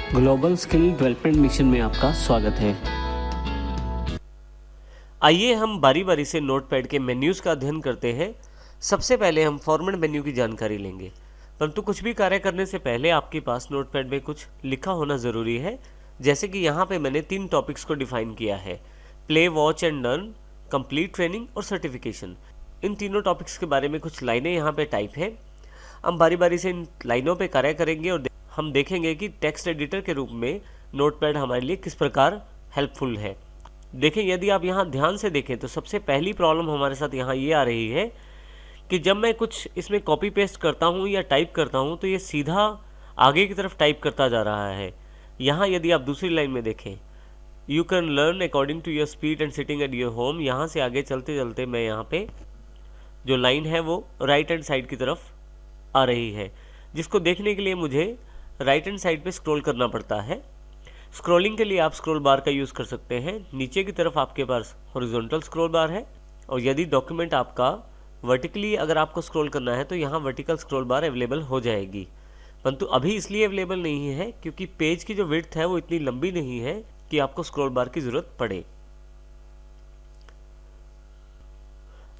Global skill development mission में आपका स्वागत है। आइए हम बारी बारी से नोटपैड के मेन्यूज़ का अध्ययन करते हैं। सबसे पहले हम फॉर्मेट मेन्यू की जानकारी लेंगे, परंतु कुछ भी कार्य करने से पहले आपके पास नोटपैड में कुछ लिखा होना ज़रूरी है। जैसे कि यहाँ पे मैंने 3 टॉपिक्स को डिफाइन किया है: play, watch and learn, complete training और सर्टिफिकेशन। इन तीनों टॉपिक्स के बारे में कुछ लाइनें यहाँ पे टाइप हैं। हम बारी बारी से इन लाइनों पे कार्य करेंगे और हम देखेंगे कि टेक्स्ट एडिटर के रूप में नोटपैड हमारे लिए किस प्रकार हेल्पफुल है। देखें, यदि आप यहाँ ध्यान से देखें तो सबसे पहली प्रॉब्लम हमारे साथ यहाँ ये आ रही है कि जब मैं कुछ इसमें कॉपी पेस्ट करता हूँ या टाइप करता हूँ तो ये सीधा आगे की तरफ टाइप करता जा रहा है। यहाँ यदि आप दूसरी लाइन में देखें, you can learn according to your speed and sitting at your home, यहाँ से आगे चलते चलते मैं यहाँ पे जो लाइन है वो राइट हैंड साइड की तरफ आ रही है, जिसको देखने के लिए मुझे राइट हैंड साइड पे स्क्रॉल करना पड़ता है। स्क्रॉलिंग के लिए आप स्क्रॉल बार का यूज़ कर सकते हैं। नीचे की तरफ आपके पास हॉरिजॉन्टल स्क्रॉल बार है, और यदि डॉक्यूमेंट आपका वर्टिकली अगर आपको स्क्रॉल करना है तो यहाँ वर्टिकल स्क्रॉल बार अवेलेबल हो जाएगी, परंतु अभी इसलिए अवेलेबल नहीं है क्योंकि पेज की जो विड्थ है वो इतनी लंबी नहीं है कि आपको स्क्रॉल बार की ज़रूरत पड़े।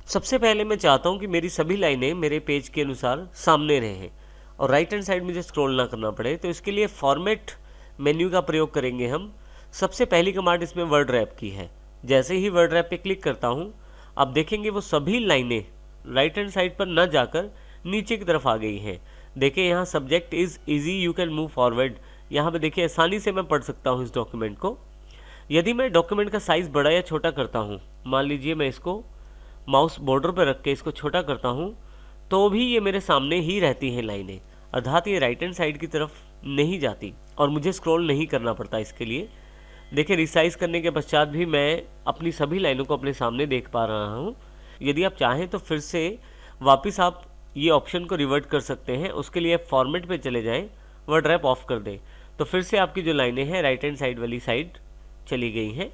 सबसे पहले मैं चाहता हूँ कि मेरी सभी लाइनें मेरे पेज के अनुसार सामने रहें और राइट हैंड साइड मुझे स्क्रॉल ना करना पड़े, तो इसके लिए फॉर्मेट मेन्यू का प्रयोग करेंगे हम। सबसे पहली कमांड इसमें वर्ड रैप की है। जैसे ही वर्ड रैप पे क्लिक करता हूँ, आप देखेंगे वो सभी लाइनें राइट हैंड साइड पर न जाकर नीचे की तरफ आ गई हैं। देखिए यहाँ subject is easy, you can move forward. यहाँ पे देखिए आसानी से मैं पढ़ सकता हूँ इस डॉक्यूमेंट को। यदि मैं डॉक्यूमेंट का साइज़ बड़ा या छोटा करता हूँ, मान लीजिए मैं इसको माउस बॉर्डर पर रख के इसको छोटा करता हूँ, तो भी ये मेरे सामने ही रहती हैं लाइनें, अर्थात ये राइट हैंड साइड की तरफ नहीं जाती और मुझे स्क्रॉल नहीं करना पड़ता इसके लिए। देखिए, रिसाइज करने के पश्चात भी मैं अपनी सभी लाइनों को अपने सामने देख पा रहा हूँ। यदि आप चाहें तो फिर से वापस आप ये ऑप्शन को रिवर्ट कर सकते हैं। उसके लिए फॉर्मेट पे चले जाएं, वर्ड रैप ऑफ कर दें, तो फिर से आपकी जो लाइनें हैं राइट हैंड साइड वाली साइड चली गई हैं।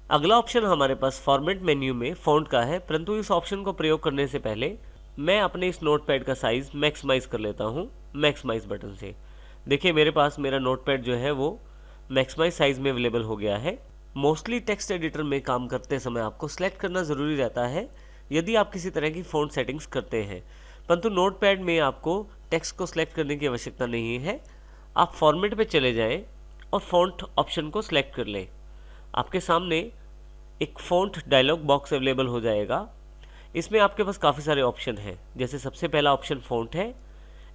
अगला ऑप्शन हमारे पास फॉर्मेट मेन्यू में फ़ॉन्ट का है, परंतु इस ऑप्शन को प्रयोग करने से पहले मैं अपने इस नोटपैड का साइज़ मैक्सिमाइज़ कर लेता हूँ मैक्सिमाइज़ बटन से। देखिए, मेरे पास मेरा नोटपैड जो है वो मैक्सिमाइज साइज़ में अवेलेबल हो गया है। मोस्टली टेक्स्ट एडिटर में काम करते समय आपको सेलेक्ट करना ज़रूरी रहता है यदि आप किसी तरह की फ़ॉन्ट सेटिंग्स करते हैं, परंतु नोटपैड में आपको टेक्स्ट को सिलेक्ट करने की आवश्यकता नहीं है। आप फॉर्मेट पे चले जाएं और फ़ॉन्ट ऑप्शन को सिलेक्ट कर लें। आपके सामने एक फ़ॉन्ट डायलॉग बॉक्स अवेलेबल हो जाएगा। इसमें आपके पास काफ़ी सारे ऑप्शन हैं। जैसे सबसे पहला ऑप्शन फ़ॉन्ट है।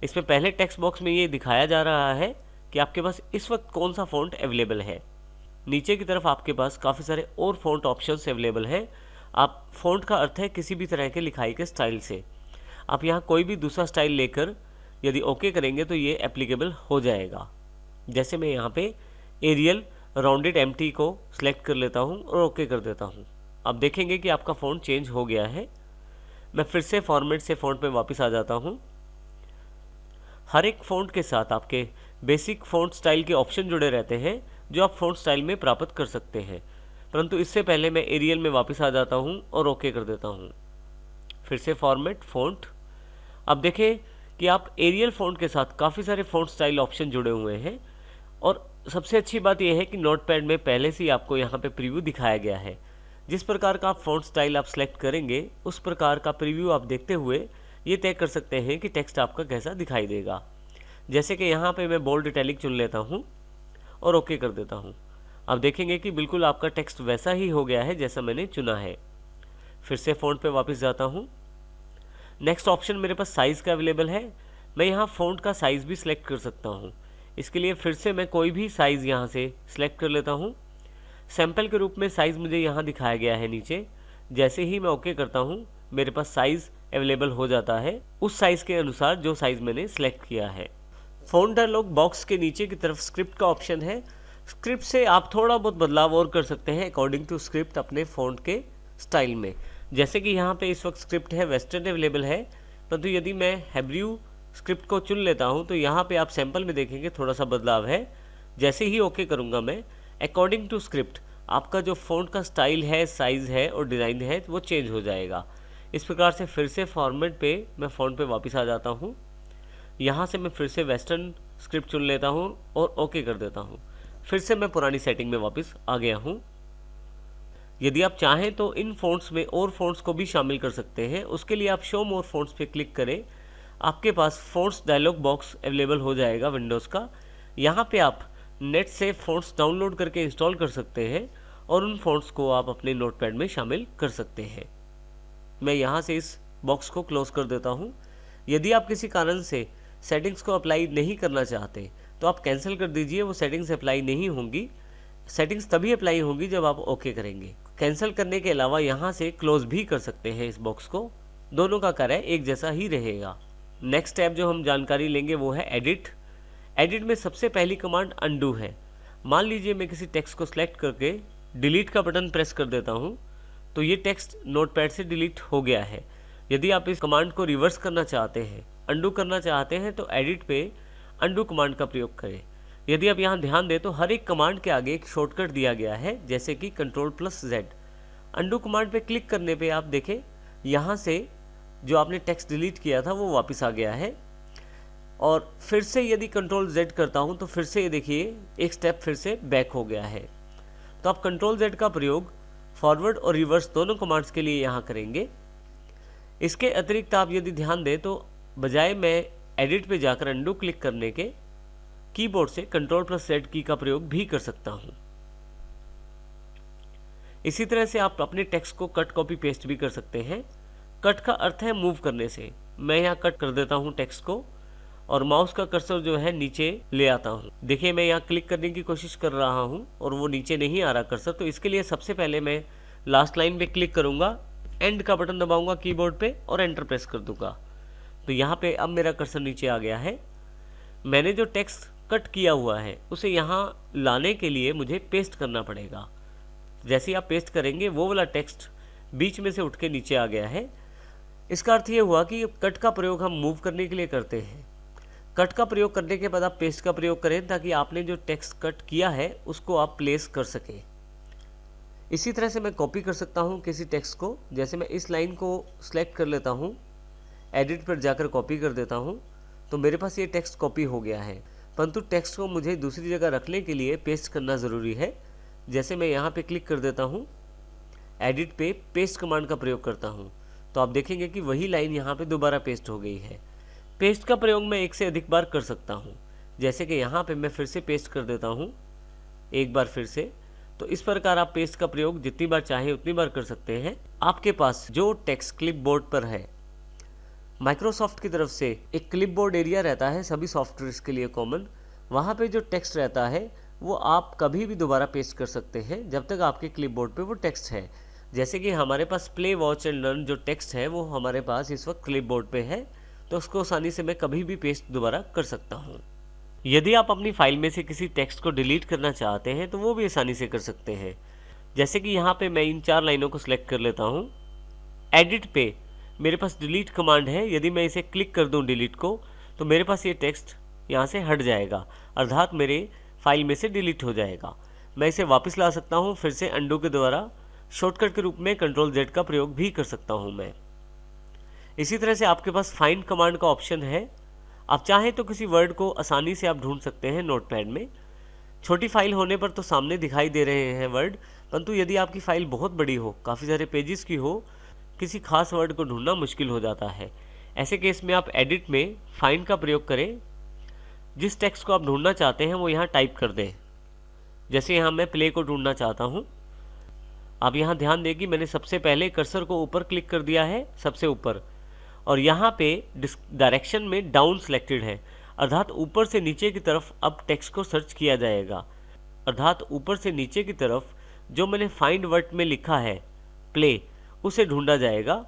इसमें पहले टेक्स्ट बॉक्स में ये दिखाया जा रहा है कि आपके पास इस वक्त कौन सा फ़ॉन्ट अवेलेबल है। नीचे की तरफ आपके पास काफ़ी सारे और फ़ॉन्ट ऑप्शंस अवेलेबल हैं। आप फ़ॉन्ट का अर्थ है किसी भी तरह के लिखाई के स्टाइल से। आप यहाँ कोई भी दूसरा स्टाइल लेकर यदि ओके करेंगे तो ये एप्लीकेबल हो जाएगा। जैसे मैं यहाँ पे एरियल राउंडेड एम्प्टी को सिलेक्ट कर लेता हूँ और ओके कर देता हूँ। अब देखेंगे कि आपका फ़ॉन्ट चेंज हो गया है। मैं फिर से फॉर्मेट से फ़ॉन्ट पे वापस आ जाता हूँ। हर एक फ़ॉन्ट के साथ आपके बेसिक फ़ॉन्ट स्टाइल के ऑप्शन जुड़े रहते हैं जो आप फ़ॉन्ट स्टाइल में प्राप्त कर सकते हैं, परंतु इससे पहले मैं एरियल में वापस आ जाता हूँ और ओके कर देता हूँ। फिर से फॉर्मेट फ़ॉन्ट। अब देखें कि आप एरियल फ़ॉन्ट के साथ काफ़ी सारे फ़ॉन्ट स्टाइल ऑप्शन जुड़े हुए हैं, और सबसे अच्छी बात यह है कि नोटपैड में पहले से ही आपको यहाँ पे प्रीव्यू दिखाया गया है। जिस प्रकार का फ़ॉन्ट स्टाइल आप सेलेक्ट करेंगे उस प्रकार का प्रीव्यू आप देखते हुए ये तय कर सकते हैं कि टेक्स्ट आपका कैसा दिखाई देगा। जैसे कि यहाँ पे मैं बोल्ड इटैलिक चुन लेता हूँ और ओके कर देता हूँ। अब देखेंगे कि बिल्कुल आपका टेक्स्ट वैसा ही हो गया है जैसा मैंने चुना है। फिर से फ़ॉन्ट पे वापस जाता हूँ। नेक्स्ट ऑप्शन मेरे पास साइज़ का अवेलेबल है। मैं यहाँ फ़ॉन्ट का साइज़ भी सिलेक्ट कर सकता हूँ। इसके लिए फिर से मैं कोई भी साइज़ यहाँ से सिलेक्ट कर लेता हूँ। सैंपल के रूप में साइज़ मुझे यहाँ दिखाया गया है नीचे। जैसे ही मैं ओके करता हूँ मेरे पास साइज़ अवेलेबल हो जाता है उस साइज़ के अनुसार जो साइज़ मैंने सेलेक्ट किया है। फ़ॉन्ट डायलॉग बॉक्स के नीचे की तरफ स्क्रिप्ट का ऑप्शन है। स्क्रिप्ट से आप थोड़ा बहुत बदलाव और कर सकते हैं अकॉर्डिंग टू स्क्रिप्ट अपने फ़ॉन्ट के स्टाइल में। जैसे कि यहाँ पे इस वक्त स्क्रिप्ट है वेस्टर्न अवेलेबल है, परंतु यदि मैं हेब्रू स्क्रिप्ट को चुन लेता हूँ तो यहाँ पे आप सैंपल में देखेंगे थोड़ा सा बदलाव है। जैसे ही ओके करूँगा मैं, अकॉर्डिंग टू स्क्रिप्ट आपका जो फ़ॉन्ट का स्टाइल है, साइज़ है और डिज़ाइन है वो चेंज हो जाएगा। इस प्रकार से फिर से फॉर्मेट पे मैं फ़ॉन्ट पे वापस आ जाता हूँ। यहाँ से मैं फिर से वेस्टर्न स्क्रिप्ट चुन लेता हूँ और ओके कर देता हूँ। फिर से मैं पुरानी सेटिंग में वापस आ गया हूँ। यदि आप चाहें तो इन फ़ॉन्ट्स में और फ़ॉन्ट्स को भी शामिल कर सकते हैं। उसके लिए आप शो मोर फ़ॉन्ट्स पे क्लिक करें, आपके पास फ़ॉन्ट्स डायलॉग बॉक्स अवेलेबल हो जाएगा विंडोज़ का। यहाँ पे आप नेट से फ़ॉन्ट्स डाउनलोड करके इंस्टॉल कर सकते हैं और उन फ़ॉन्ट्स को आप अपने नोटपैड में शामिल कर सकते हैं। मैं यहाँ से इस बॉक्स को क्लोज कर देता हूँ। यदि आप किसी कारण से सेटिंग्स को अप्लाई नहीं करना चाहते तो आप कैंसिल कर दीजिए, वो सेटिंग्स अप्लाई नहीं होंगी। सेटिंग्स तभी अप्लाई होंगी जब आप ओके करेंगे। कैंसिल करने के अलावा यहाँ से क्लोज भी कर सकते हैं इस बॉक्स को, दोनों का कार्य एक जैसा ही रहेगा। नेक्स्ट टैब जो हम जानकारी लेंगे वो है एडिट। एडिट में सबसे पहली कमांड अनडू है। मान लीजिए मैं किसी टेक्स्ट को सिलेक्ट करके डिलीट का बटन प्रेस कर देता हूँ तो ये टेक्स्ट नोटपैड से डिलीट हो गया है। यदि आप इस कमांड को रिवर्स करना चाहते हैं, अनडू करना चाहते हैं, तो एडिट पे अनडू कमांड का प्रयोग करें। यदि आप यहाँ ध्यान दें तो हर एक कमांड के आगे एक शॉर्टकट दिया गया है, जैसे कि Ctrl+Z। अनडू कमांड पे क्लिक करने पे आप देखें यहाँ से जो आपने टेक्स्ट डिलीट किया था वो वापस आ गया है। और फिर से यदि Ctrl+Z करता हूँ तो फिर से ये देखिए एक स्टेप फिर से बैक हो गया है। तो आप Ctrl+Z का प्रयोग फॉरवर्ड और रिवर्स दोनों कमांड्स के लिए यहाँ करेंगे। इसके अतिरिक्त आप यदि ध्यान दें तो बजाय मैं एडिट पे जाकर अनडू क्लिक करने के कीबोर्ड से Ctrl+Z की का प्रयोग भी कर सकता हूँ। इसी तरह से आप अपने टेक्स्ट को कट कॉपी पेस्ट भी कर सकते हैं। कट का अर्थ है मूव करने से। मैं यहाँ कट कर देता हूँ टेक्स्ट को और माउस का कर्सर जो है नीचे ले आता हूँ। देखिए मैं यहाँ क्लिक करने की कोशिश कर रहा हूँ और वो नीचे नहीं आ रहा कर्सर। तो इसके लिए सबसे पहले मैं लास्ट लाइन पे क्लिक करूँगा, एंड का बटन दबाऊंगा कीबोर्ड पे और एंटर प्रेस कर दूंगा। तो यहाँ पे अब मेरा कर्सर नीचे आ गया है। मैंने जो टेक्स्ट कट किया हुआ है उसे यहाँ लाने के लिए मुझे पेस्ट करना पड़ेगा। जैसे ही आप पेस्ट करेंगे वो वाला टेक्स्ट बीच में से उठ के नीचे आ गया है। इसका अर्थ ये हुआ कि कट का प्रयोग हम मूव करने के लिए करते हैं। कट का प्रयोग करने के बाद आप पेस्ट का प्रयोग करें ताकि आपने जो टेक्स्ट कट किया है उसको आप प्लेस कर सकें। इसी तरह से मैं कॉपी कर सकता हूँ किसी टेक्स्ट को। जैसे मैं इस लाइन को सिलेक्ट कर लेता हूँ, एडिट पर जाकर कॉपी कर देता हूँ तो मेरे पास ये टेक्स्ट कॉपी हो गया है। परंतु टेक्स्ट को मुझे दूसरी जगह रखने के लिए पेस्ट करना ज़रूरी है। जैसे मैं यहाँ पे क्लिक कर देता हूँ, एडिट पे पेस्ट कमांड का प्रयोग करता हूँ तो आप देखेंगे कि वही लाइन यहाँ पे दोबारा पेस्ट हो गई है। पेस्ट का प्रयोग मैं एक से अधिक बार कर सकता हूँ। जैसे कि यहाँ पे मैं फिर से पेस्ट कर देता हूँ एक बार फिर से। तो इस प्रकार आप पेस्ट का प्रयोग जितनी बार चाहे उतनी बार कर सकते हैं। आपके पास जो टेक्स्ट क्लिपबोर्ड पर है, माइक्रोसॉफ्ट की तरफ से एक क्लिपबोर्ड एरिया रहता है सभी सॉफ्टवेयर्स के लिए कॉमन। वहाँ पे जो टेक्स्ट रहता है वो आप कभी भी दोबारा पेस्ट कर सकते हैं जब तक आपके क्लिपबोर्ड पे वो टेक्स्ट है। जैसे कि हमारे पास प्ले, वॉच एंड लर्न जो टेक्स्ट है वो हमारे पास इस वक्त क्लिपबोर्ड पे है, तो उसको आसानी से मैं कभी भी पेस्ट दोबारा कर सकता हूँ। यदि आप अपनी फाइल में से किसी टेक्स्ट को डिलीट करना चाहते हैं तो वो भी आसानी से कर सकते हैं। जैसे कि यहाँ पे मैं इन 4 लाइनों को सिलेक्ट कर लेता हूँ। एडिट पे मेरे पास डिलीट कमांड है। यदि मैं इसे क्लिक कर दूँ डिलीट को तो मेरे पास ये टेक्स्ट यहाँ से हट जाएगा, अर्थात मेरे फाइल में से डिलीट हो जाएगा। मैं इसे वापस ला सकता हूँ फिर से अनडू के द्वारा। शॉर्टकट के रूप में Ctrl+Z का प्रयोग भी कर सकता हूँ मैं। इसी तरह से आपके पास फाइंड कमांड का ऑप्शन है। आप चाहें तो किसी वर्ड को आसानी से आप ढूंढ सकते हैं नोटपैड में। छोटी फाइल होने पर तो सामने दिखाई दे रहे हैं वर्ड, परंतु यदि आपकी फाइल बहुत बड़ी हो, काफ़ी सारे पेजेस की हो, किसी खास वर्ड को ढूंढना मुश्किल हो जाता है। ऐसे केस में आप एडिट में फाइंड का प्रयोग करें। जिस टेक्स्ट को आप ढूंढना चाहते हैं वो यहाँ टाइप कर दें। जैसे यहाँ मैं प्ले को ढूंढना चाहता हूँ। आप यहाँ ध्यान दें कि मैंने सबसे पहले कर्सर को ऊपर क्लिक कर दिया है, सबसे ऊपर, और यहाँ पे डायरेक्शन में डाउन सिलेक्टेड है, अर्थात ऊपर से नीचे की तरफ अब टेक्स्ट को सर्च किया जाएगा। अर्थात ऊपर से नीचे की तरफ जो मैंने फाइंड वर्ड में लिखा है प्ले, उसे ढूंढा जाएगा।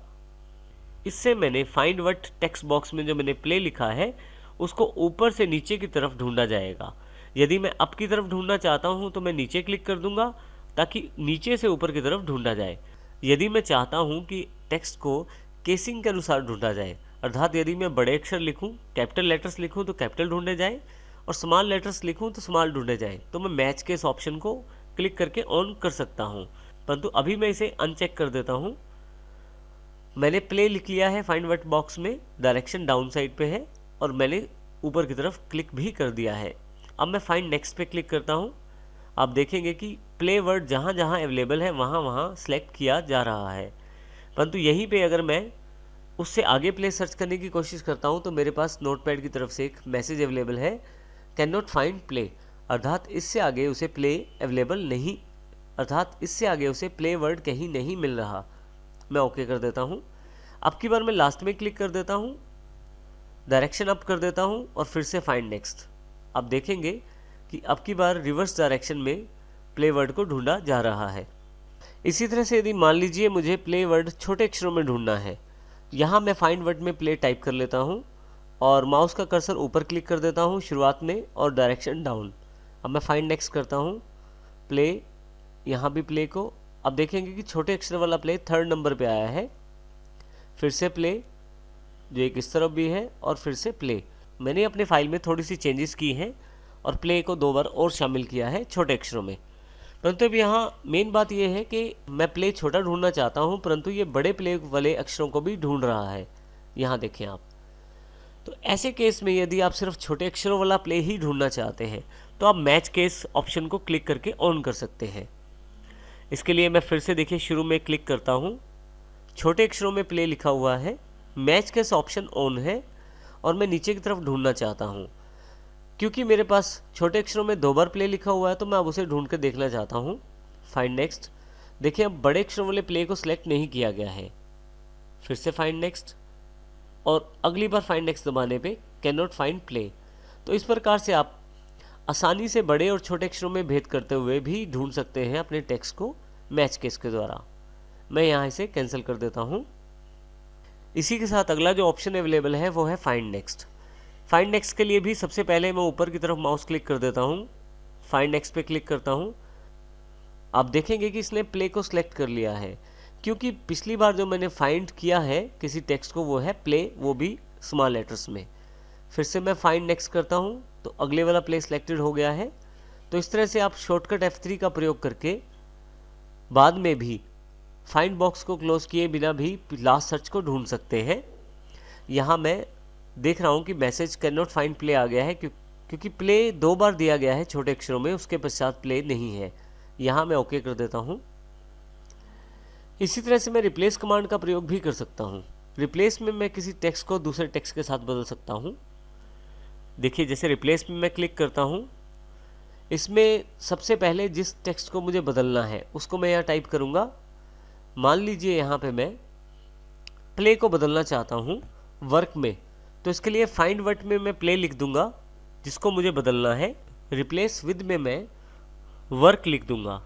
इससे मैंने फाइंड वर्ड टेक्स्ट बॉक्स में जो मैंने प्ले लिखा है उसको ऊपर से नीचे की तरफ ढूंढा जाएगा। यदि मैं अप की तरफ ढूंढना चाहता हूं तो मैं नीचे क्लिक कर दूंगा ताकि नीचे से ऊपर की तरफ ढूंढा जाए। यदि मैं चाहता हूं कि टेक्स्ट को केसिंग के अनुसार ढूंढा जाए, अर्थात यदि मैं बड़े अक्षर लिखूं, कैपिटल लेटर्स लिखूं तो कैपिटल ढूंढे जाए और स्मॉल लेटर्स लिखूं तो स्मॉल ढूंढे जाए, तो मैं मैच के इस ऑप्शन को क्लिक करके ऑन कर सकता हूं। परंतु अभी मैं इसे अनचेक कर देता हूं। मैंने प्ले लिख लिया है फाइंड वर्ड बॉक्स में, डायरेक्शन डाउन साइड पे है और मैंने ऊपर की तरफ क्लिक भी कर दिया है। अब मैं फाइंड नेक्स्ट पे क्लिक करता हूँ। आप देखेंगे कि प्ले वर्ड जहाँ जहाँ अवेलेबल है वहाँ वहाँ सेलेक्ट किया जा रहा है, परंतु यहीं पे अगर मैं उससे आगे प्ले सर्च करने की कोशिश करता हूँ तो मेरे पास नोटपैड की तरफ से एक मैसेज अवेलेबल है, कैन नॉट फाइंड प्ले, अर्थात इससे आगे उसे प्ले अवेलेबल नहीं, अर्थात इससे आगे उसे प्ले वर्ड कहीं नहीं मिल रहा। मैं ओके कर देता हूँ। अब की बार मैं लास्ट में क्लिक कर देता हूँ, डायरेक्शन अप कर देता हूँ और फिर से फाइंड नेक्स्ट। आप देखेंगे कि अब की बार रिवर्स डायरेक्शन में प्ले वर्ड को ढूंढा जा रहा है। इसी तरह से यदि मान लीजिए मुझे प्ले वर्ड छोटे अक्षरों में ढूंढना है, यहाँ मैं फाइंड वर्ड में प्ले टाइप कर लेता हूँ और माउस का कर्सर ऊपर क्लिक कर देता हूँ शुरुआत में और डायरेक्शन डाउन। अब मैं फाइंड नेक्स्ट करता हूँ, प्ले, यहाँ भी प्ले को, अब देखेंगे कि छोटे अक्षर वाला प्ले 3rd नंबर पे आया है। फिर से प्ले जो एक इस तरफ भी है और फिर से प्ले। मैंने अपने फाइल में थोड़ी सी चेंजेस की हैं और प्ले को 2 बार और शामिल किया है छोटे अक्षरों में। परंतु अब यहाँ मेन बात यह है कि मैं प्ले छोटा ढूंढना चाहता हूँ, परंतु ये बड़े प्ले वाले अक्षरों को भी ढूंढ रहा है। यहाँ देखें आप। तो ऐसे केस में यदि आप सिर्फ छोटे अक्षरों वाला प्ले ही ढूंढना चाहते हैं तो आप मैच केस ऑप्शन को क्लिक करके ऑन कर सकते हैं। इसके लिए मैं फिर से देखिए शुरू में क्लिक करता हूँ, छोटे अक्षरों में प्ले लिखा हुआ है, मैच केस ऑप्शन ऑन है और मैं नीचे की तरफ ढूंढना चाहता हूँ। क्योंकि मेरे पास छोटे अक्षरों में 2 बार प्ले लिखा हुआ है तो मैं अब उसे ढूंढ कर देखना चाहता हूँ। Find next. देखिए अब बड़े अक्षरों वाले प्ले को सिलेक्ट नहीं किया गया है। फिर से फाइंड नेक्स्ट और अगली बार फाइंड नेक्स्ट दबाने पे कैन नॉट फाइंड प्ले। तो इस प्रकार से आप आसानी से बड़े और छोटे अक्षरों में भेद करते हुए भी ढूंढ सकते हैं अपने टेक्स्ट को मैच केस के द्वारा। मैं यहाँ इसे कैंसिल कर देता हूँ। इसी के साथ अगला जो ऑप्शन अवेलेबल है वो है फाइंड नेक्स्ट। फाइंड नेक्स्ट के लिए भी सबसे पहले मैं ऊपर की तरफ माउस क्लिक कर देता हूँ, फाइंड नेक्स्ट पे क्लिक करता हूँ। आप देखेंगे कि इसने प्ले को सिलेक्ट कर लिया है, क्योंकि पिछली बार जो मैंने फाइंड किया है किसी टेक्स्ट को वो है प्ले, वो भी स्मॉल लेटर्स में। फिर से मैं फाइंड नेक्स्ट करता हूँ तो अगले वाला प्ले सिलेक्टेड हो गया है। तो इस तरह से आप शॉर्टकट F3 का प्रयोग करके बाद में भी फाइंड बॉक्स को क्लोज किए बिना भी लास्ट सर्च को ढूंढ सकते हैं। यहाँ मैं देख रहा हूँ कि message can not find play आ गया है, क्योंकि प्ले 2 बार दिया गया है छोटे अक्षरों में, उसके पश्चात प्ले नहीं है। यहाँ मैं ओके कर देता हूँ। इसी तरह से मैं रिप्लेस कमांड का प्रयोग भी कर सकता हूँ। रिप्लेस में मैं किसी टेक्स्ट को दूसरे टेक्स्ट के साथ बदल सकता हूँ। देखिए जैसे रिप्लेस में मैं क्लिक करता हूँ, इसमें सबसे पहले जिस टेक्स्ट को मुझे बदलना है उसको मैं यहाँ टाइप करूँगा। मान लीजिए यहाँ पे मैं प्ले को बदलना चाहता हूँ वर्क में, तो इसके लिए फाइंड वर्ड में मैं प्ले लिख दूंगा जिसको मुझे बदलना है। रिप्लेस विद में मैं वर्क लिख दूंगा।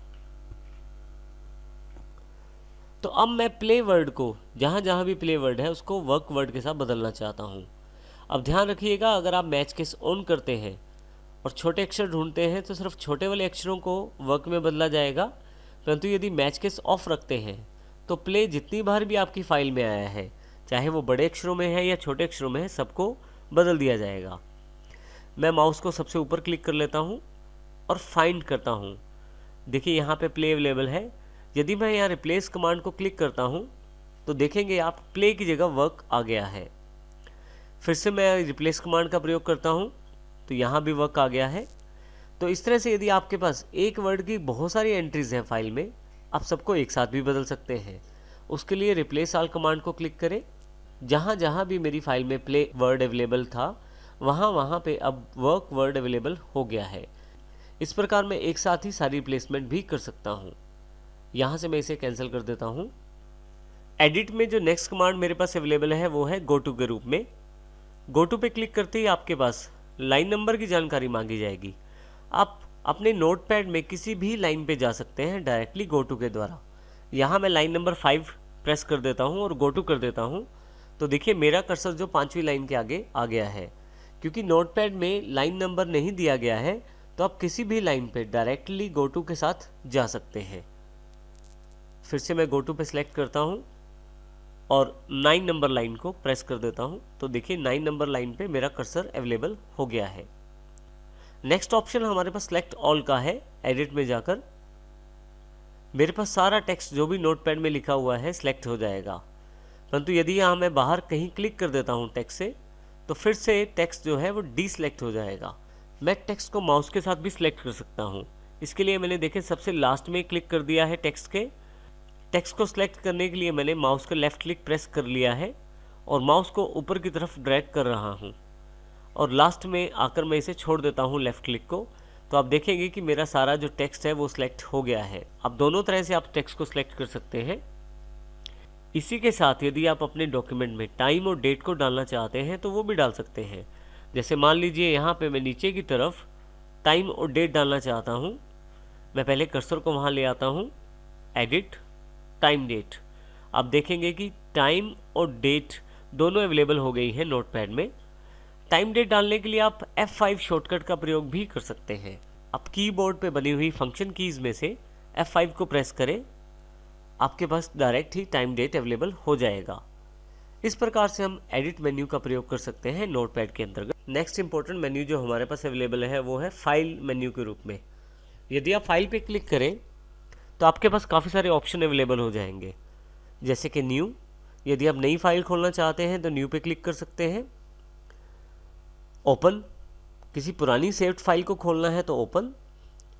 तो अब मैं प्ले वर्ड को जहाँ जहाँ भी प्ले वर्ड है उसको वर्क वर्ड के साथ बदलना चाहता हूँ। अब ध्यान रखिएगा, अगर आप मैच केस ऑन करते हैं और छोटे अक्षर ढूंढते हैं तो सिर्फ छोटे वाले अक्षरों को वर्क में बदला जाएगा, परंतु यदि मैच केस ऑफ रखते हैं तो प्ले जितनी बार भी आपकी फाइल में आया है, चाहे वो बड़े अक्षरों में है या छोटे अक्षरों में है, सबको बदल दिया जाएगा। मैं माउस को सबसे ऊपर क्लिक कर लेता हूँ और फाइंड करता हूँ। देखिए यहाँ पे प्ले अवेलेबल है। यदि मैं यहाँ रिप्लेस कमांड को क्लिक करता हूँ तो देखेंगे आप प्ले की जगह वर्क आ गया है। फिर से मैं रिप्लेस कमांड का प्रयोग करता हूँ तो यहाँ भी वर्क आ गया है। तो इस तरह से यदि आपके पास एक वर्ड की बहुत सारी एंट्रीज हैं फाइल में, आप सबको एक साथ भी बदल सकते हैं। उसके लिए रिप्लेस ऑल कमांड को क्लिक करें। जहाँ जहाँ भी मेरी फाइल में प्ले वर्ड अवेलेबल था वहाँ वहाँ पे अब वर्क वर्ड अवेलेबल हो गया है। इस प्रकार मैं एक साथ ही सारी रिप्लेसमेंट भी कर सकता हूँ। यहाँ से मैं इसे कैंसिल कर देता हूँ। एडिट में जो नेक्स्ट कमांड मेरे पास अवेलेबल है वो है गो टू के रूप में। गो टू पे क्लिक करते ही आपके पास लाइन नंबर की जानकारी मांगी जाएगी। आप अपने नोटपैड में किसी भी लाइन पे जा सकते हैं डायरेक्टली गो टू के द्वारा। यहाँ मैं लाइन नंबर 5 प्रेस कर देता हूँ और गो टू कर देता हूँ। तो देखिए मेरा कर्सर जो 5वीं लाइन के आगे आ गया है। क्योंकि नोटपैड में लाइन नंबर नहीं दिया गया है तो आप किसी भी लाइन पे डायरेक्टली गो टू के साथ जा सकते हैं। फिर से मैं गो टू पे सिलेक्ट करता हूँ और 9 नंबर लाइन को प्रेस कर देता हूँ। तो देखिए 9 नंबर लाइन पे मेरा कर्सर अवेलेबल हो गया है। नेक्स्ट ऑप्शन हमारे पास सेलेक्ट ऑल का है। एडिट में जाकर मेरे पास सारा टेक्स्ट जो भी नोटपैड में लिखा हुआ है सिलेक्ट हो जाएगा। परंतु यदि यहाँ मैं बाहर कहीं क्लिक कर देता हूँ टेक्स्ट से तो फिर से टेक्स्ट जो है वो डीसेलेक्ट हो जाएगा। मैं टेक्स्ट को माउस के साथ भी सिलेक्ट कर सकता हूँ। इसके लिए मैंने देखे सबसे लास्ट में क्लिक कर दिया है टेक्स्ट के। टेक्स्ट को सिलेक्ट करने के लिए मैंने माउस का लेफ़्ट क्लिक प्रेस कर लिया है और माउस को ऊपर की तरफ ड्रैग कर रहा हूँ और लास्ट में आकर मैं इसे छोड़ देता हूँ लेफ़्ट क्लिक को। तो आप देखेंगे कि मेरा सारा जो टेक्स्ट है वो सिलेक्ट हो गया है। अब दोनों तरह से आप टेक्स्ट को सिलेक्ट कर सकते हैं। इसी के साथ यदि आप अपने डॉक्यूमेंट में टाइम और डेट को डालना चाहते हैं तो वो भी डाल सकते हैं। जैसे मान लीजिए यहाँ पे मैं नीचे की तरफ टाइम और डेट डालना चाहता हूँ। मैं पहले कर्सर को वहाँ ले आता हूँ, एडिट, टाइम डेट। आप देखेंगे कि टाइम और डेट दोनों अवेलेबल हो गई है नोटपैड में। टाइम डेट डालने के लिए आप F5 शॉर्टकट का प्रयोग भी कर सकते हैं। आप कीबोर्ड पे बनी हुई फंक्शन कीज़ में से F5 को प्रेस करें, आपके पास डायरेक्ट ही टाइम डेट अवेलेबल हो जाएगा। इस प्रकार से हम एडिट मेन्यू का प्रयोग कर सकते हैं नोटपैड के अंतर्गत। नेक्स्ट इंपॉर्टेंट मेन्यू जो हमारे पास अवेलेबल है वो है फाइल मेन्यू के रूप में। यदि आप फाइल पे क्लिक करें तो आपके पास काफ़ी सारे ऑप्शन अवेलेबल हो जाएंगे, जैसे कि न्यू। यदि आप नई फाइल खोलना चाहते हैं तो न्यू पे क्लिक कर सकते हैं। ओपन, किसी पुरानी सेव्ड फाइल को खोलना है तो ओपन।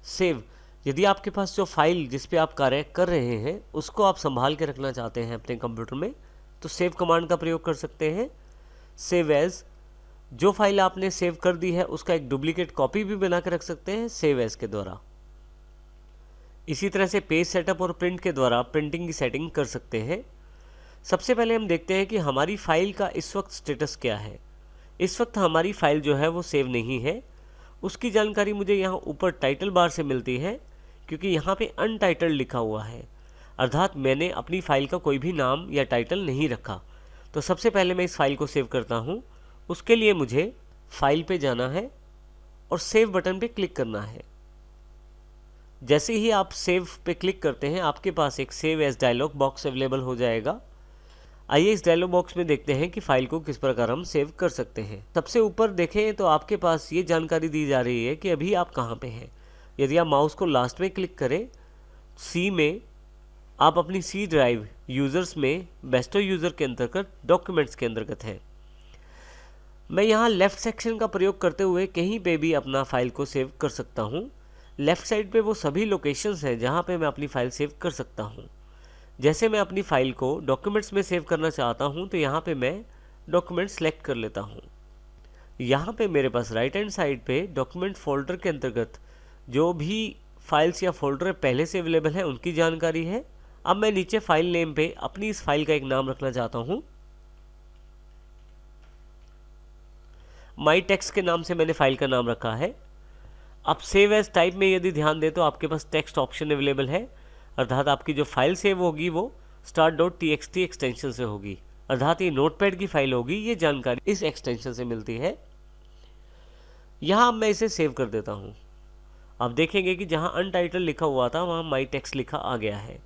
सेव, यदि आपके पास जो फाइल जिस पे आप कार्य कर रहे हैं उसको आप संभाल के रखना चाहते हैं अपने कंप्यूटर में तो सेव कमांड का प्रयोग कर सकते हैं। सेव एज, जो फाइल आपने सेव कर दी है उसका एक डुप्लीकेट कॉपी भी बना के रख सकते हैं सेव एज के द्वारा। इसी तरह से पेज सेटअप और प्रिंट के द्वारा प्रिंटिंग की सेटिंग कर सकते हैं। सबसे पहले हम देखते हैं कि हमारी फाइल का इस वक्त स्टेटस क्या है। इस वक्त हमारी फाइल जो है वो सेव नहीं है। उसकी जानकारी मुझे यहाँ ऊपर टाइटल बार से मिलती है, क्योंकि यहाँ पे अनटाइटल्ड लिखा हुआ है, अर्थात मैंने अपनी फ़ाइल का कोई भी नाम या टाइटल नहीं रखा। तो सबसे पहले मैं इस फाइल को सेव करता हूँ। उसके लिए मुझे फाइल पे जाना है और सेव बटन पे क्लिक करना है। जैसे ही आप सेव पे क्लिक करते हैं आपके पास एक save as dialog box available हो जाएगा। आइए इस डायलॉग बॉक्स में देखते हैं कि फाइल को किस प्रकार हम सेव कर सकते हैं। सबसे ऊपर देखें तो आपके पास ये जानकारी दी जा रही है कि अभी आप कहाँ पे हैं। यदि आप माउस को लास्ट में क्लिक करें, सी में, आप अपनी सी ड्राइव यूज़र्स में बेस्टो यूज़र के अंतर्गत डॉक्यूमेंट्स के अंतर्गत हैं। मैं यहाँ लेफ़्ट सेक्शन का प्रयोग करते हुए कहीं पे भी अपना फ़ाइल को सेव कर सकता हूँ। लेफ़्ट साइड पे वो सभी लोकेशंस हैं जहाँ पे मैं अपनी फ़ाइल सेव कर सकता हूँ। जैसे मैं अपनी फ़ाइल को डॉक्यूमेंट्स में सेव करना चाहता हूँ तो यहाँ पे मैं डॉक्यूमेंट सेलेक्ट कर लेता हूँ। यहाँ पे मेरे पास राइट हैंड साइड पे डॉक्यूमेंट फोल्डर के अंतर्गत जो भी फाइल्स या फोल्डर पहले से अवेलेबल है उनकी जानकारी है। अब मैं नीचे फाइल नेम पे अपनी इस फाइल का एक नाम रखना चाहता हूँ। माई टेक्स्ट के नाम से मैंने फाइल का नाम रखा है। अब सेव एज टाइप में यदि ध्यान दें तो आपके पास टेक्स्ट ऑप्शन अवेलेबल है, अर्थात आपकी जो फाइल सेव होगी वो start.txt एक्सटेंशन से होगी, अर्थात ये नोटपैड की फाइल होगी। ये जानकारी इस एक्सटेंशन से मिलती है। यहाँ मैं इसे सेव कर देता हूँ। आप देखेंगे कि जहाँ अनटाइटल लिखा हुआ था वहाँ माई टेक्स्ट लिखा आ गया है।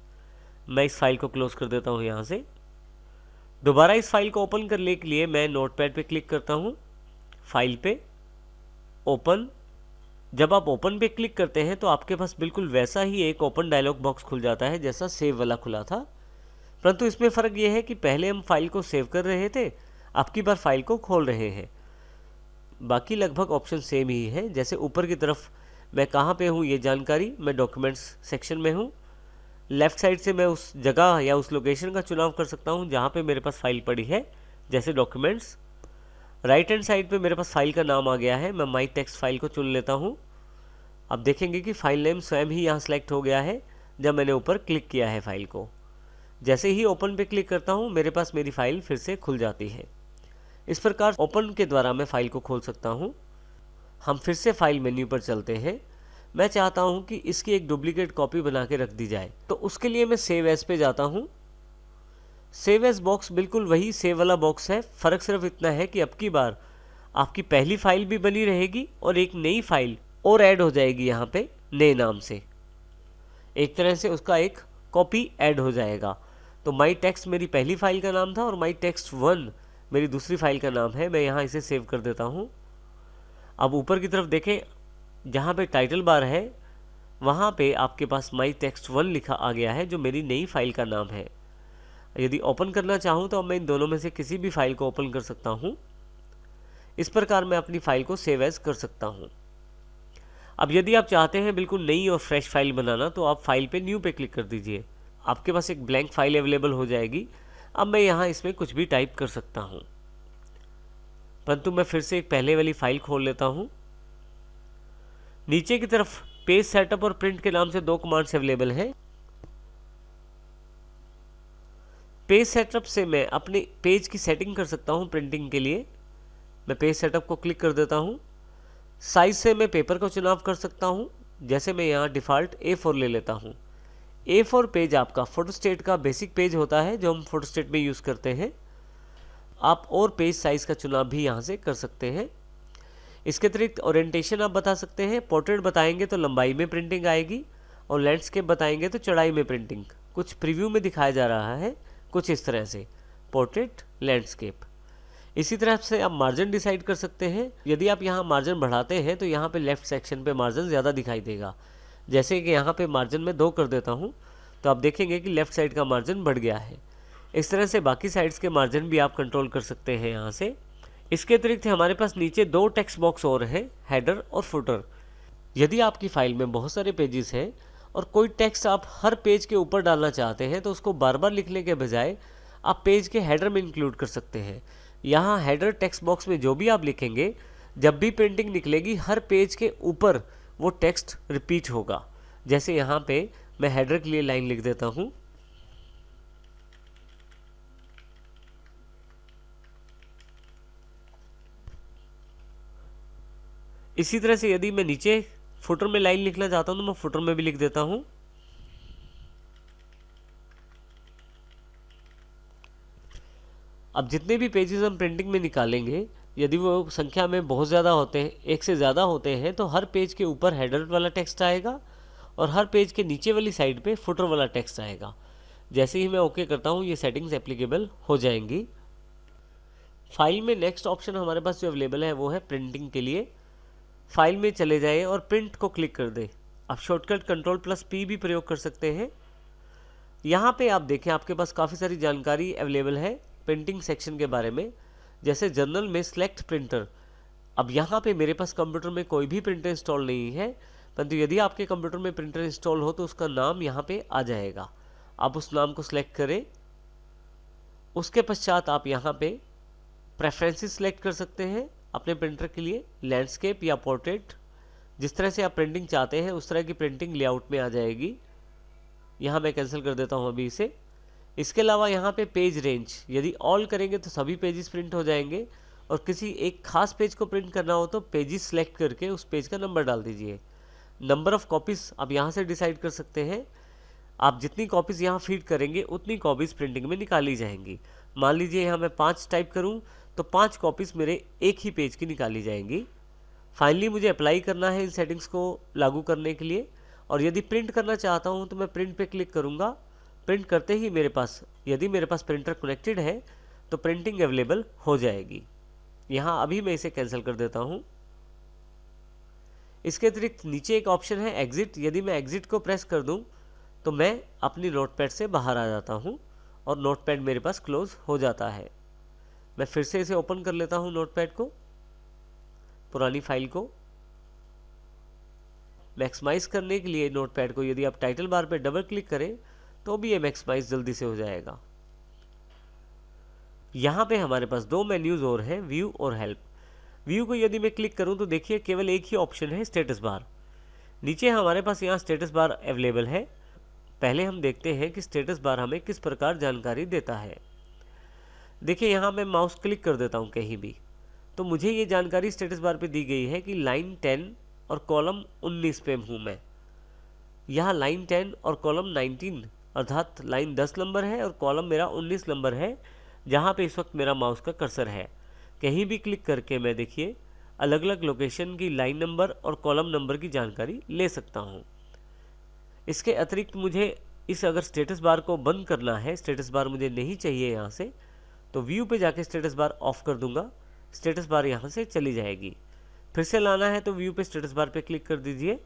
मैं इस फाइल को क्लोज कर देता हूँ। यहाँ से दोबारा इस फाइल को ओपन करने के लिए मैं नोटपैड पे क्लिक करता हूँ, फाइल पे, ओपन। जब आप ओपन पे क्लिक करते हैं तो आपके पास बिल्कुल वैसा ही एक ओपन डायलॉग बॉक्स खुल जाता है जैसा सेव वाला खुला था, परंतु इसमें फ़र्क ये है कि पहले हम फाइल को सेव कर रहे थे, अब की बार फाइल को खोल रहे हैं। बाकी लगभग ऑप्शन सेम ही है। जैसे ऊपर की तरफ मैं कहाँ पे हूँ ये जानकारी, मैं डॉक्यूमेंट्स सेक्शन में हूँ। लेफ़्ट साइड से मैं उस जगह या उस लोकेशन का चुनाव कर सकता हूँ जहाँ पे मेरे पास फाइल पड़ी है, जैसे डॉक्यूमेंट्स। राइट हैंड साइड पे मेरे पास फाइल का नाम आ गया है, मैं माई टेक्स्ट फाइल को चुन लेता हूँ। अब देखेंगे कि फाइल नेम स्वयं ही यहाँ सेलेक्ट हो गया है जब मैंने ऊपर क्लिक किया है फाइल को। जैसे ही ओपन पे क्लिक करता हूँ मेरे पास मेरी फाइल फिर से खुल जाती है। इस प्रकार ओपन के द्वारा मैं फाइल को खोल सकता हूँ। हम फिर से फाइल मेन्यू पर चलते हैं। मैं चाहता हूँ कि इसकी एक डुप्लीकेट कॉपी बना के रख दी जाए, तो उसके लिए मैं सेव एज पे जाता हूँ। सेव एज बॉक्स बिल्कुल वही सेव वाला बॉक्स है, फ़र्क सिर्फ इतना है कि अब की बार आपकी पहली फाइल भी बनी रहेगी और एक नई फाइल और ऐड हो जाएगी यहाँ पे नए नाम से। एक तरह से उसका एक कॉपी ऐड हो जाएगा। तो माई टेक्स्ट मेरी पहली फाइल का नाम था और माई टेक्स्ट 1 मेरी दूसरी फाइल का नाम है। मैं यहाँ इसे सेव कर देता हूँ। अब ऊपर की तरफ देखें, जहाँ पे टाइटल बार है वहाँ पे आपके पास माई टेक्स्ट 1 लिखा आ गया है, जो मेरी नई फाइल का नाम है। यदि ओपन करना चाहूँ तो मैं इन दोनों में से किसी भी फाइल को ओपन कर सकता हूँ। इस प्रकार मैं अपनी फाइल को सेव एज कर सकता हूँ। अब यदि आप चाहते हैं बिल्कुल नई और फ्रेश फाइल बनाना, तो आप फाइल पे न्यू पे क्लिक कर दीजिए, आपके पास एक ब्लैंक फाइल अवेलेबल हो जाएगी। अब मैं यहाँ इसमें कुछ भी टाइप कर सकता हूँ, परंतु मैं फिर से एक पहले वाली फाइल खोल लेता हूँ। नीचे की तरफ पेज सेटअप और प्रिंट के नाम से दो कमांड्स अवेलेबल हैं। पेज सेटअप से मैं अपने पेज की सेटिंग कर सकता हूँ प्रिंटिंग के लिए। मैं पेज सेटअप को क्लिक कर देता हूँ। साइज से मैं पेपर का चुनाव कर सकता हूँ, जैसे मैं यहाँ डिफ़ॉल्ट A4 ले लेता हूँ। A4 पेज आपका फोटोस्टेट का बेसिक पेज होता है जो हम फोटोस्टेट में यूज़ करते हैं। आप और पेज साइज़ का चुनाव भी यहाँ से कर सकते हैं। इसके अतिरिक्त ओरिएंटेशन आप बता सकते हैं। पोर्ट्रेट बताएंगे तो लंबाई में प्रिंटिंग आएगी, और लैंडस्केप बताएंगे तो चौड़ाई में प्रिंटिंग। कुछ प्रीव्यू में दिखाया जा रहा है कुछ इस तरह से, पोर्ट्रेट, लैंडस्केप। इसी तरह से आप मार्जिन डिसाइड कर सकते हैं। यदि आप यहाँ मार्जिन बढ़ाते हैं तो यहाँ पे लेफ्ट सेक्शन पे मार्जिन ज़्यादा दिखाई देगा। जैसे कि यहाँ पे मार्जिन में 2 कर देता हूँ तो आप देखेंगे कि लेफ़्ट साइड का मार्जिन बढ़ गया है। इस तरह से बाकी साइड्स के मार्जिन भी आप कंट्रोल कर सकते हैं यहाँ से। इसके अतिरिक्त हमारे पास नीचे 2 टेक्स्ट बॉक्स और हैं, हेडर और फुटर। यदि आपकी फाइल में बहुत सारे पेजेस हैं और कोई टेक्स्ट आप हर पेज के ऊपर डालना चाहते हैं, तो उसको बार बार लिखने के बजाय आप पेज के हेडर में इंक्लूड कर सकते हैं। यहाँ हेडर टेक्स्ट बॉक्स में जो भी आप लिखेंगे, जब भी प्रिंटिंग निकलेगी हर पेज के ऊपर वो टेक्स्ट रिपीट होगा। जैसे यहाँ पे मैं हेडर के लिए लाइन लिख देता हूँ, इसी तरह से यदि मैं नीचे फुटर में लाइन लिखना चाहता हूँ तो मैं फुटर में भी लिख देता हूँ। अब जितने भी पेजेस हम प्रिंटिंग में निकालेंगे, यदि वो संख्या में बहुत ज़्यादा होते हैं, एक से ज़्यादा होते हैं, तो हर पेज के ऊपर हेडर वाला टेक्स्ट आएगा और हर पेज के नीचे वाली साइड पे फुटर वाला टेक्स्ट आएगा। जैसे ही मैं ओके करता हूँ ये सेटिंग्स एप्लीकेबल हो जाएंगी। फाइल में नेक्स्ट ऑप्शन हमारे पास जो अवेलेबल है वो है प्रिंटिंग के लिए। फाइल में चले जाएं और प्रिंट को क्लिक कर दें। आप शॉर्टकट Ctrl+P भी प्रयोग कर सकते हैं। यहाँ पे आप देखें आपके पास काफ़ी सारी जानकारी अवेलेबल है प्रिंटिंग सेक्शन के बारे में, जैसे जर्नल में सेलेक्ट प्रिंटर। अब यहाँ पे मेरे पास कंप्यूटर में कोई भी प्रिंटर इंस्टॉल नहीं है, परंतु यदि आपके कंप्यूटर में प्रिंटर इंस्टॉल हो तो उसका नाम यहाँ पे आ जाएगा। आप उस नाम को सिलेक्ट करें। उसके पश्चात आप यहाँ पे प्रेफरेंसेस सिलेक्ट कर सकते हैं अपने प्रिंटर के लिए, लैंडस्केप या पोर्ट्रेट। जिस तरह से आप प्रिंटिंग चाहते हैं उस तरह की प्रिंटिंग लेआउट में आ जाएगी। यहाँ मैं कैंसिल कर देता हूँ अभी इसे। इसके अलावा यहाँ पे पेज रेंज, यदि ऑल करेंगे तो सभी पेजेस प्रिंट हो जाएंगे, और किसी एक खास पेज को प्रिंट करना हो तो पेजेस सेलेक्ट करके उस पेज का नंबर डाल दीजिए। नंबर ऑफ़ कॉपीज़ आप यहाँ से डिसाइड कर सकते हैं। आप जितनी कॉपीज़ यहाँ फीड करेंगे उतनी कॉपीज़ प्रिंटिंग में निकाली जाएंगी। मान लीजिए यहाँ मैं 5 टाइप करूँ तो 5 कॉपीज़ मेरे एक ही पेज की निकाली जाएंगी। फाइनली मुझे अप्लाई करना है इन सेटिंग्स को लागू करने के लिए, और यदि प्रिंट करना चाहता हूँ तो मैं प्रिंट पे क्लिक करूँगा। प्रिंट करते ही मेरे पास, यदि मेरे पास प्रिंटर कनेक्टेड है तो प्रिंटिंग अवेलेबल हो जाएगी। यहाँ अभी मैं इसे कैंसिल कर देता हूँ। इसके अतिरिक्त नीचे एक ऑप्शन है एग्जिट। यदि मैं एग्जिट को प्रेस कर दूँ तो मैं अपनी नोटपैड से बाहर आ जाता हूँ और नोटपैड मेरे पास क्लोज हो जाता है। मैं फिर से इसे ओपन कर लेता हूँ नोटपैड को, पुरानी फाइल को। मैक्सिमाइज करने के लिए नोटपैड को यदि आप टाइटल बार पे डबल क्लिक करें तो भी ये मैक्सिमाइज जल्दी से हो जाएगा। यहाँ पे हमारे पास 2 मेन्यूज़ और हैं, व्यू और हेल्प। व्यू को यदि मैं क्लिक करूँ तो देखिए केवल एक ही ऑप्शन है, स्टेटस बार। नीचे हमारे पास यहाँ स्टेटस बार अवेलेबल है। पहले हम देखते हैं कि स्टेटस बार हमें किस प्रकार जानकारी देता है। देखिए यहाँ मैं माउस क्लिक कर देता हूँ कहीं भी, तो मुझे ये जानकारी स्टेटस बार पे दी गई है कि लाइन 10 और कॉलम 19 पे हूँ मैं। यहाँ लाइन 10 और कॉलम 19 अर्थात लाइन 10 नंबर है और कॉलम मेरा 19 नंबर है, जहाँ पे इस वक्त मेरा माउस का कर्सर है। कहीं भी क्लिक करके मैं देखिए अलग अलग लोकेशन की लाइन नंबर और कॉलम नंबर की जानकारी ले सकता हूँ। इसके अतिरिक्त मुझे अगर स्टेटस बार को बंद करना है, स्टेटस बार मुझे नहीं चाहिए यहाँ से, तो व्यू पे जाके स्टेटस बार ऑफ कर दूंगा। स्टेटस बार यहाँ से चली जाएगी। फिर से लाना है तो व्यू पे स्टेटस बार पे क्लिक कर दीजिए।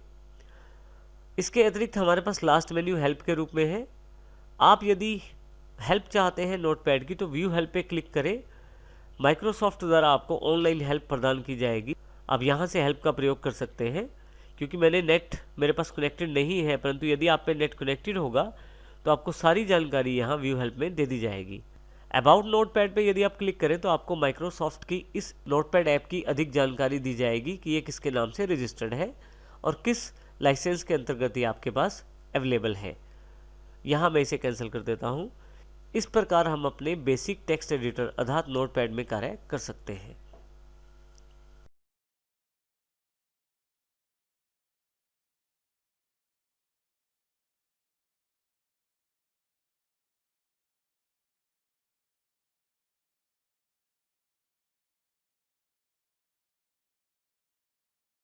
इसके अतिरिक्त हमारे पास लास्ट मेन्यू हेल्प के रूप में है। आप यदि हेल्प चाहते हैं नोटपैड की तो व्यू हेल्प पे क्लिक करें। माइक्रोसॉफ्ट द्वारा आपको ऑनलाइन हेल्प प्रदान की जाएगी। आप यहाँ से हेल्प का प्रयोग कर सकते हैं। क्योंकि नेट मेरे पास कनेक्टेड नहीं है, परंतु यदि आप पे नेट कनेक्टेड होगा तो आपको सारी जानकारी यहाँ व्यू हेल्प में दे दी जाएगी। अबाउट नोटपैड पे यदि आप क्लिक करें तो आपको माइक्रोसॉफ्ट की इस नोटपैड ऐप की अधिक जानकारी दी जाएगी कि ये किसके नाम से रजिस्टर्ड है और किस लाइसेंस के अंतर्गत ये आपके पास अवेलेबल है। यहाँ मैं इसे कैंसिल कर देता हूँ। इस प्रकार हम अपने बेसिक टेक्स्ट एडिटर अर्थात नोटपैड में कार्य कर सकते हैं।